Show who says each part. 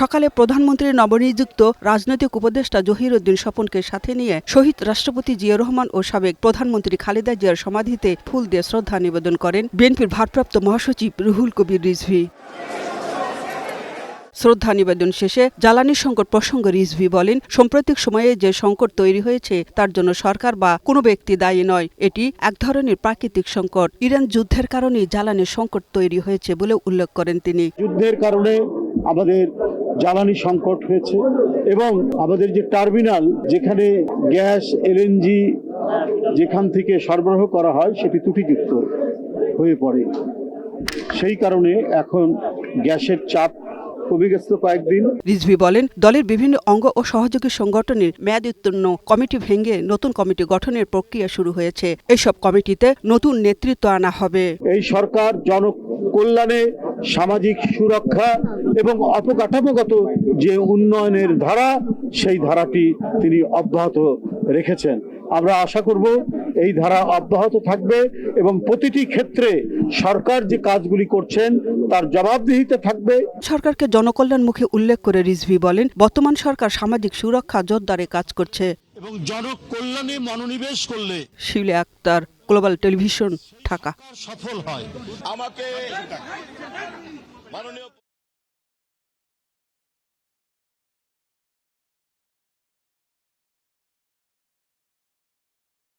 Speaker 1: সকালে প্রধানমন্ত্রীর নবনিযুক্ত রাজনৈতিক উপদেষ্টা জহিরুদ্দিন স্বপনকে সাথে নিয়ে শহীদ রাষ্ট্রপতি জিয়া রহমান ও সাবেক প্রধানমন্ত্রী খালেদা জিয়ার সমাধিতে ফুল দিয়ে শ্রদ্ধা নিবেদন করেন বিএনপির ভারপ্রাপ্ত মহাসচিব রুহুল কবির রিজভী। শ্রদ্ধা নিবেদন শেষে জ্বালানি সংকট প্রসঙ্গে রিজভী বলেন, সাম্প্রতিক সময়ে যে সংকট তৈরি হয়েছে তার জন্য সরকার বা কোনো ব্যক্তি দায়ী নয়। এটি এক ধরনের প্রাকৃতিক সংকট। ইরান যুদ্ধের কারণেই জ্বালানি সংকট তৈরি হয়েছে বলে উল্লেখ করেন তিনি।
Speaker 2: যুদ্ধের কারণে আমাদের জ্বালানি সংকট হয়েছে এবং আমাদের যে টার্মিনাল, যেখানে গ্যাস এলএনজি যেখান থেকে সরবরাহ করা হয় সেটি ত্রুটিযুক্ত হয়ে পড়ে। সেই কারণে এখন গ্যাসের চাপ কমে গেছে কয়েকদিন।
Speaker 1: রিজভী বলেন, দলের বিভিন্ন অঙ্গ ও সহযোগী সংগঠনের মেয়াদোত্তীর্ণ কমিটি ভেঙে নতুন কমিটি গঠনের প্রক্রিয়া শুরু হয়েছে। এসব কমিটিতে নতুন নেতৃত্ব আনা হবে।
Speaker 2: এই সরকার জনকল্যাণে, সামাজিক সুরক্ষা এবং অবকাঠামোগত যে উন্নয়নের ধারা, সেই ধারাটি তিনি অব্যাহত রেখেছেন। আমরা আশা করব এই ধারা অব্যাহত থাকবে এবং প্রতিটি ক্ষেত্রে সরকার যে কাজগুলি করছেন তার জবাবদিহিতে থাকবে।
Speaker 1: সরকারকে জনকল্যাণমুখী উল্লেখ করে রিজভী বলেন, বর্তমান সরকার সামাজিক সুরক্ষা জোরদারে কাজ করছে
Speaker 3: এবং জনকল্যাণে মনোনিবেশ করলে
Speaker 1: শিউলি আক্তার, গ্লোবাল টেলিভিশন, ঢাকা।
Speaker 3: সফল হয়।